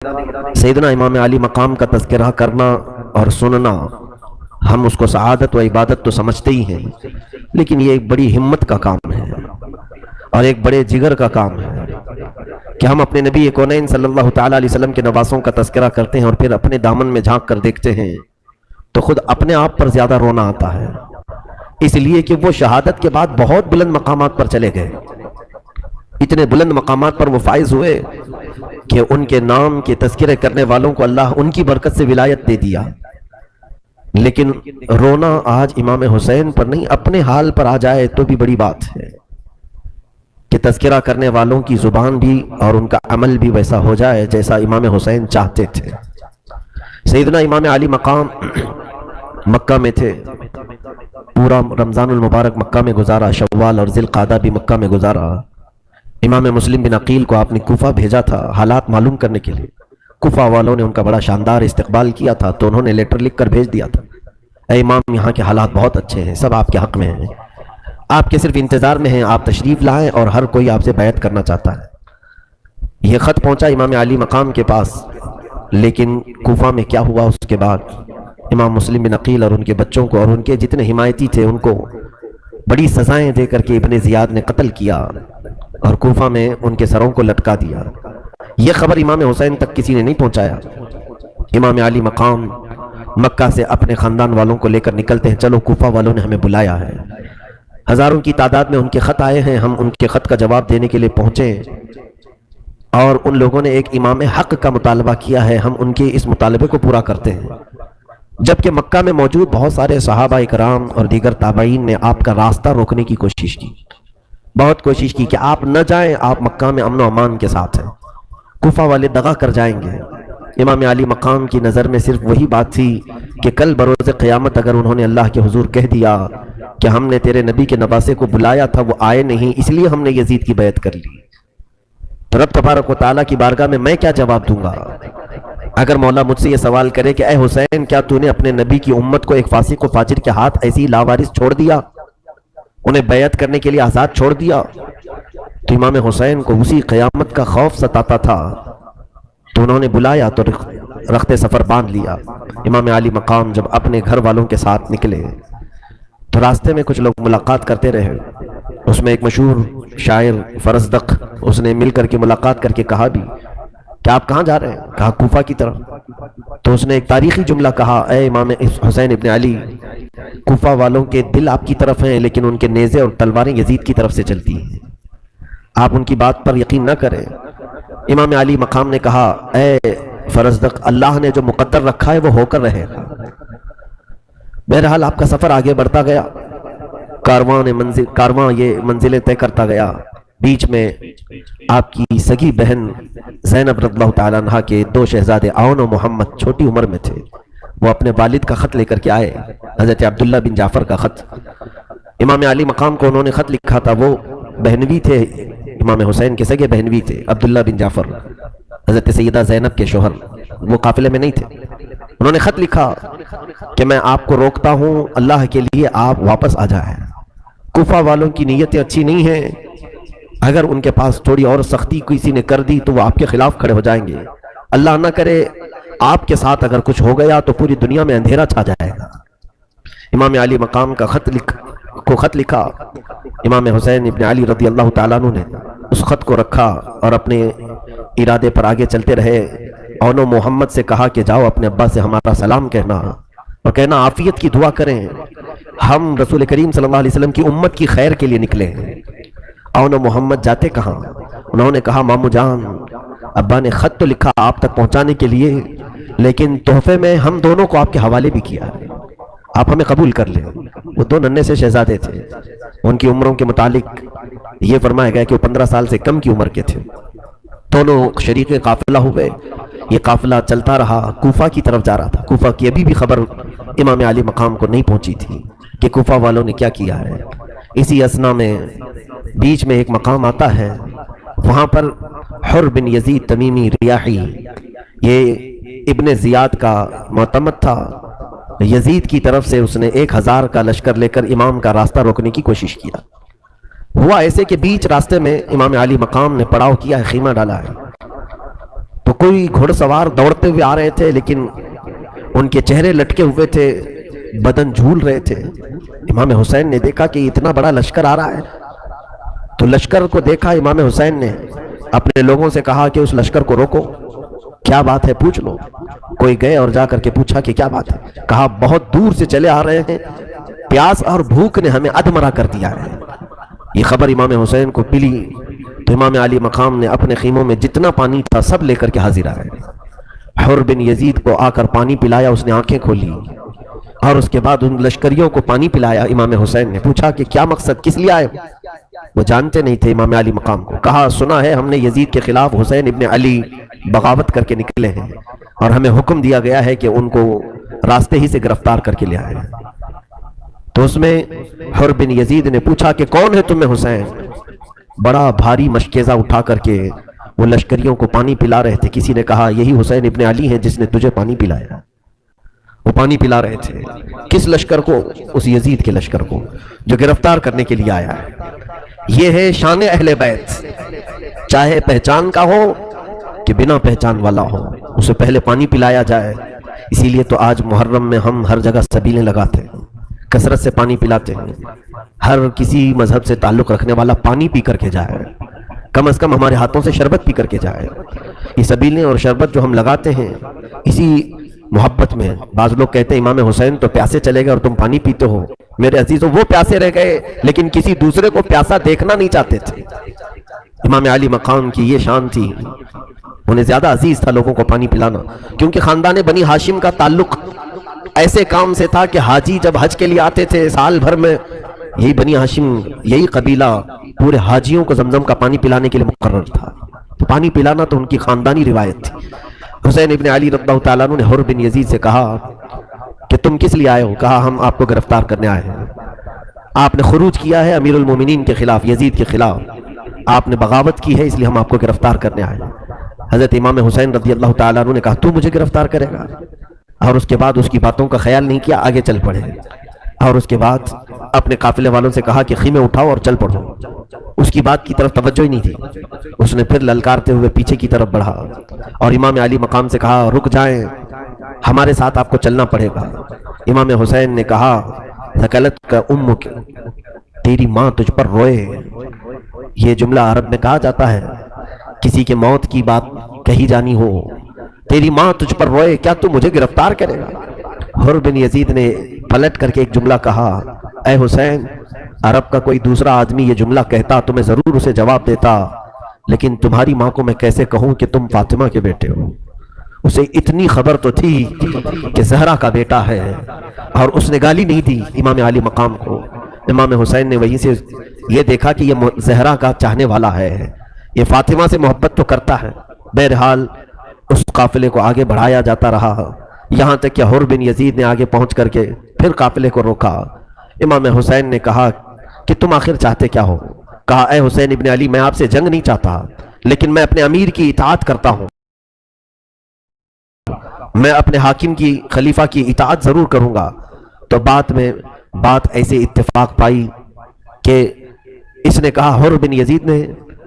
سیدنا امام علی مقام کا تذکرہ کرنا اور سننا، ہم اس کو سعادت و عبادت تو سمجھتے ہی ہیں، لیکن یہ ایک بڑی ہمت کا کام ہے اور ایک بڑے جگر کا کام ہے کہ ہم اپنے نبی کونین صلی اللہ تعالیٰ علیہ وسلم کے نواسوں کا تذکرہ کرتے ہیں اور پھر اپنے دامن میں جھانک کر دیکھتے ہیں تو خود اپنے آپ پر زیادہ رونا آتا ہے، اس لیے کہ وہ شہادت کے بعد بہت بلند مقامات پر چلے گئے، اتنے بلند مقامات پر وہ فائز ہوئے کہ ان کے نام کے تذکرے کرنے والوں کو اللہ ان کی برکت سے ولایت دے دیا۔ لیکن رونا آج امام حسین پر نہیں، اپنے حال پر آ جائے تو بھی بڑی بات ہے کہ تذکرہ کرنے والوں کی زبان بھی اور ان کا عمل بھی ویسا ہو جائے جیسا امام حسین چاہتے تھے۔ سیدنا امام علی مقام مکہ میں تھے، پورا رمضان المبارک مکہ میں گزارا، شوال اور ذی القعدہ بھی مکہ میں گزارا۔ امام مسلم بن عقیل کو آپ نے کوفہ بھیجا تھا حالات معلوم کرنے کے لیے، کوفہ والوں نے ان کا بڑا شاندار استقبال کیا تھا تو انہوں نے لیٹر لکھ کر بھیج دیا تھا، اے امام یہاں کے حالات بہت اچھے ہیں، سب آپ کے حق میں ہیں، آپ کے صرف انتظار میں ہیں، آپ تشریف لائیں اور ہر کوئی آپ سے بیعت کرنا چاہتا ہے۔ یہ خط پہنچا امام علی مقام کے پاس، لیکن کوفہ میں کیا ہوا اس کے بعد، امام مسلم بن عقیل اور ان کے بچوں کو اور ان کے جتنے حمایتی تھے ان کو بڑی سزائیں دے کر کے ابن زیاد نے قتل کیا اور کوفہ میں ان کے سروں کو لٹکا دیا۔ یہ خبر امام حسین تک کسی نے نہیں پہنچایا۔ امام علی مقام مکہ سے اپنے خاندان والوں کو لے کر نکلتے ہیں، چلو کوفہ والوں نے ہمیں بلایا ہے، ہزاروں کی تعداد میں ان کے خط آئے ہیں، ہم ان کے خط کا جواب دینے کے لیے پہنچے اور ان لوگوں نے ایک امام حق کا مطالبہ کیا ہے، ہم ان کے اس مطالبے کو پورا کرتے ہیں۔ جبکہ مکہ میں موجود بہت سارے صحابہ اکرام اور دیگر تابعین نے آپ کا راستہ روکنے کی کوشش کی، بہت کوشش کی کہ آپ نہ جائیں، آپ مکہ میں امن و امان کے ساتھ ہیں، کوفہ والے دغا کر جائیں گے۔ امام علی مقام کی نظر میں صرف وہی بات تھی کہ کل بروز قیامت اگر انہوں نے اللہ کے حضور کہہ دیا کہ ہم نے تیرے نبی کے نواسے کو بلایا تھا، وہ آئے نہیں، اس لیے ہم نے یزید کی بیعت کر لی، تو رب تبارک و تعالیٰ کی بارگاہ میں کیا جواب دوں گا؟ اگر مولا مجھ سے یہ سوال کرے کہ اے حسین کیا تو نے اپنے نبی کی امت کو ایک فاسق و فاجر کے ہاتھ ایسی لاوارث چھوڑ دیا، انہیں بیعت کرنے کے لیے آزاد چھوڑ دیا؟ تو امام حسین کو اسی قیامت کا خوف ستاتا تھا، تو انہوں نے بلایا تو رخت سفر باندھ لیا۔ امام علی مقام جب اپنے گھر والوں کے ساتھ نکلے تو راستے میں کچھ لوگ ملاقات کرتے رہے، اس میں ایک مشہور شاعر فرزدق، اس نے مل کر کے ملاقات کر کے کہا بھی کہ آپ کہاں جا رہے ہیں؟ کہا کوفہ کی طرف۔ تو اس نے ایک تاریخی جملہ کہا، اے امام حسین ابن علی، کوفہ والوں کے دل آپ کی طرف ہیں لیکن ان کے نیزے اور تلواریں یزید کی طرف سے چلتی ہیں، آپ ان کی بات پر یقین نہ کریں۔ امام علی مقام نے کہا، اے فرزدق، اللہ نے جو مقدر رکھا ہے وہ ہو کر رہے گا۔ بہرحال آپ کا سفر آگے بڑھتا گیا، کارواں یہ منزلیں طے کرتا گیا۔ بیچ میں آپ کی سگی بہن زینب رضی اللہ تعالیٰ عنہ کے دو شہزادے عون و محمد چھوٹی عمر میں تھے، وہ اپنے والد کا خط لے کر کے آئے، حضرت عبداللہ بن جعفر کا خط۔ امام علی مقام کو انہوں نے خط لکھا تھا، وہ بہنوی تھے، امام حسین کے سگے بہنوی تھے، عبداللہ بن جعفر حضرت سیدہ زینب کے شوہر، وہ قافلے میں نہیں تھے۔ انہوں نے خط لکھا کہ میں آپ کو روکتا ہوں، اللہ کے لیے آپ واپس آ جائیں، کوفہ والوں کی نیتیں اچھی نہیں ہیں، اگر ان کے پاس تھوڑی اور سختی کسی نے کر دی تو وہ آپ کے خلاف کھڑے ہو جائیں گے، اللہ نہ کرے آپ کے ساتھ اگر کچھ ہو گیا تو پوری دنیا میں اندھیرا چھا جائے گا۔ امام علی مقام کا خط لکھا، امام حسین ابن علی رضی اللہ تعالیٰ عنہ نے اس خط کو رکھا اور اپنے ارادے پر آگے چلتے رہے۔ اونو محمد سے کہا کہ جاؤ اپنے ابا سے ہمارا سلام کہنا اور کہنا عافیت کی دعا کریں، ہم رسول کریم صلی اللہ علیہ وسلم کی امت کی خیر کے لیے نکلے ہیں۔ اونو محمد جاتے کہاں؟ انہوں نے کہا مامو جان، ابا نے خط تو لکھا آپ تک پہنچانے کے لیے، لیکن تحفے میں ہم دونوں کو آپ کے حوالے بھی کیا ہے، آپ ہمیں قبول کر لیں۔ وہ دو ننھے سے شہزادے تھے، ان کی عمروں کے متعلق یہ فرمایا گیا کہ وہ 15 سال سے کم کی عمر کے تھے۔ دونوں شریک قافلہ ہوئے، یہ قافلہ چلتا رہا، کوفہ کی طرف جا رہا تھا۔ کوفہ کی ابھی بھی خبر امام علی مقام کو نہیں پہنچی تھی کہ کوفہ والوں نے کیا کیا ہے۔ اسی اثنا میں بیچ میں ایک مقام آتا ہے، وہاں پر حر بن یزید تمیمی ریاحی، یہ ابن زیاد کا معتمد تھا، یزید کی طرف سے اس نے 1000 کا لشکر لے کر امام کا راستہ روکنے کی کوشش کیا۔ ہوا ایسے کہ بیچ راستے میں امام علی مقام نے پڑاؤ کیا ہے، خیمہ ڈالا ہے، تو کوئی گھوڑ سوار دوڑتے ہوئے آ رہے تھے لیکن ان کے چہرے لٹکے ہوئے تھے، بدن جھول رہے تھے۔ امام حسین نے دیکھا کہ اتنا بڑا لشکر آ رہا ہے، تو لشکر کو دیکھا امام حسین نے اپنے لوگوں سے کہا کہ اس لشکر کو روکو، کیا بات ہے پوچھ لو۔ کوئی گئے اور جا کر کے پوچھا کہ کیا بات ہے، کہا بہت دور سے چلے آ رہے ہیں، پیاس اور بھوک نے ہمیں ادمرا کر دیا ہے۔ یہ خبر امام حسین کو ملی تو امام علی مقام نے اپنے خیموں میں جتنا پانی تھا سب لے کر کے حاضر آئے۔ حر بن یزید کو آ کر پانی پلایا، اس نے آنکھیں کھولی اور اس کے بعد ان لشکریوں کو پانی پلایا۔ امام حسین نے پوچھا کہ کیا مقصد، کس لیے آئے؟ وہ جانتے نہیں تھے امام علی مقام کو۔ کہا سنا ہے ہم نے یزید کے خلاف حسین ابن علی بغاوت کر کے نکلے ہیں اور ہمیں حکم دیا گیا ہے کہ ان کو راستے ہی سے گرفتار کر کے لے آئے۔ تو اس میں حر بن یزید نے پوچھا کہ کون ہے تمہیں حسین؟ بڑا بھاری مشکیزہ اٹھا کر کے وہ لشکریوں کو پانی پلا رہے تھے۔ کسی نے کہا یہی حسین ابن علی ہے جس نے تجھے پانی پلایا۔ وہ پانی پلا رہے تھے کس لشکر کو؟ اس یزید کے لشکر کو جو گرفتار کرنے کے لیے آیا ہے۔ یہ ہے شان اہل بیت، چاہے پہچان کا ہو کہ بنا پہچان والا ہو، اسے پہلے پانی پلایا جائے۔ اسی لیے تو آج محرم میں ہم ہر جگہ سبیلیں لگاتے ہیں، کثرت سے پانی پلاتے ہیں۔ ہر کسی مذہب سے تعلق رکھنے والا پانی پی کر کے جائے، کم از کم ہمارے ہاتھوں سے شربت پی کر کے جائے۔ یہ سبیلیں اور شربت جو ہم لگاتے ہیں اسی محبت میں۔ بعض لوگ کہتے ہیں امام حسین تو پیاسے چلے گئے اور تم پانی پیتے ہو۔ میرے عزیزوں، وہ پیاسے رہ گئے لیکن کسی دوسرے کو پیاسا دیکھنا نہیں چاہتے تھے۔ امام علی مقام کی یہ شان تھی، انہیں زیادہ عزیز تھا لوگوں کو پانی پلانا، کیونکہ خاندان بنی ہاشم کا تعلق ایسے کام سے تھا کہ حاجی جب حج کے لیے آتے تھے سال بھر میں، یہی بنی ہاشم، یہی قبیلہ پورے حاجیوں کو زمزم کا پانی پلانے کے لیے مقرر تھا۔ تو پانی پلانا تو ان کی خاندانی روایت تھی۔ حسین ابن علی رضی اللہ تعالیٰ عنہ نے حر بن یزید سے کہا کہ تم کس لیے آئے ہو؟ کہا ہم آپ کو گرفتار کرنے آئے ہیں، آپ نے خروج کیا ہے امیر المومنین کے خلاف، یزید کے خلاف، آپ نے بغاوت کی ہے، اس لیے ہم آپ کو گرفتار کرنے آئے ہیں۔ حضرت امام حسین رضی اللہ تعالیٰ عنہ نے کہا تو مجھے گرفتار کرے گا؟ اور اس کے بعد اس کی باتوں کا خیال نہیں کیا، آگے چل پڑے اور اس کے بعد اپنے قافلے والوں سے کہا کہ خیمے اٹھاؤ اور چل پڑو۔ اس کی بات کی طرف توجہ ہی نہیں تھی، اس نے پھر للکارتے ہوئے پیچھے کی طرف بڑھا اور امام علی مقام سے کہا رک جائیں، ہمارے ساتھ آپ کو چلنا پڑے گا۔ امام حسین نے کہا ثقلت کا امک، تیری ماں تجھ پر روئے۔ یہ جملہ عرب میں کہا جاتا ہے کسی کے موت کی بات کہی جانی ہو، تیری ماں تجھ پر روئے، کیا تو مجھے گرفتار کرے گا؟ حر بن یزید نے پلٹ کر کے ایک جملہ کہا اے حسین، عرب کا کوئی دوسرا آدمی یہ جملہ کہتا تو میں ضرور اسے جواب دیتا، لیکن تمہاری ماں کو میں کیسے کہوں کہ تم فاطمہ کے بیٹے ہو؟ اسے اتنی خبر تو تھی کہ زہرا کا بیٹا ہے اور اس نے گالی نہیں دی امام علی مقام کو۔ امام حسین نے وہیں سے یہ دیکھا کہ یہ زہرا کا چاہنے والا ہے، یہ فاطمہ سے محبت تو کرتا ہے۔ بہرحال اس قافلے کو آگے بڑھایا جاتا رہا، یہاں تک کہ حر بن یزید نے آگے پہنچ کر کے پھر قافلے کو روکا۔ امام حسین نے کہا کہ تم آخر چاہتے کیا ہو؟ کہا اے حسین ابن علی، میں آپ سے جنگ نہیں چاہتا، لیکن میں اپنے امیر کی اطاعت کرتا ہوں، میں اپنے حاکم کی، خلیفہ کی اطاعت ضرور کروں گا۔ تو بعد میں بات ایسے اتفاق پائی کہ اس نے کہا حر بن یزید نے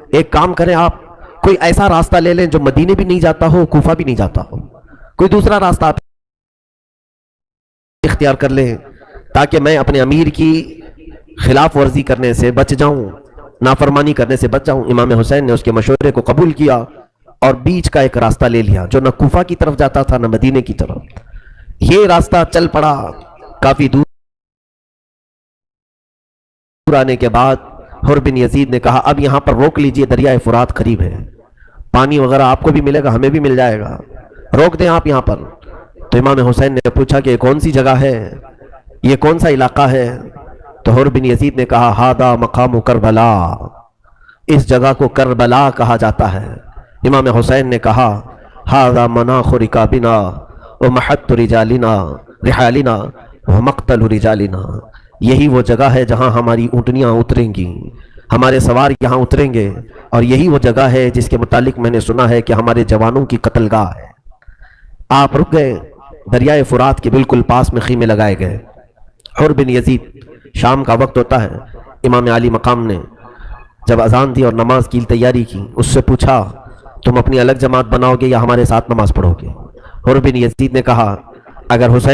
ایک کام کریں، آپ کوئی ایسا راستہ لے لیں جو مدینے بھی نہیں جاتا ہو، کوفہ بھی نہیں جاتا ہو، کوئی دوسرا راستہ آپ اختیار کر لیں تاکہ میں اپنے امیر کی خلاف ورزی کرنے سے بچ جاؤں، نافرمانی کرنے سے بچ جاؤں۔ امام حسین نے اس کے مشورے کو قبول کیا اور بیچ کا ایک راستہ لے لیا جو نہ کوفہ کی طرف جاتا تھا نہ مدینے کی طرف۔ یہ راستہ چل پڑا، کافی دور آنے کے بعد حر بن یزید نے کہا اب یہاں پر روک لیجئے، دریائے فرات قریب ہے، پانی وغیرہ آپ کو بھی ملے گا، ہمیں بھی مل جائے گا، روک دیں آپ یہاں پر۔ تو امام حسین نے پوچھا کہ یہ کون سی جگہ ہے، یہ کون سا علاقہ ہے؟ تو حر بن یزید نے کہا ہادا مقام کربلا، اس جگہ کو کربلا کہا جاتا ہے۔ امام حسین نے کہا ہادا مناخ رکابنا ومحط رجالنا رحالنا ومقتل رجالنا، یہی وہ جگہ ہے جہاں ہماری اونٹنیاں اتریں گی، ہمارے سوار یہاں اتریں گے، اور یہی وہ جگہ ہے جس کے متعلق میں نے سنا ہے کہ ہمارے جوانوں کی قتل گاہ ہے۔ آپ رک گئے، دریائے فرات کے بالکل پاس میں خیمے لگائے گئے۔ حر بن یزید، شام کا وقت ہوتا ہے، امام علی مقام نے جب اذان دی اور نماز کی تیاری کی، اس سے پوچھا تم اپنی الگ جماعت بناؤ گے یا ہمارے ساتھ نماز پڑھو گے؟ حر بن یزید نے کہا اگر حسین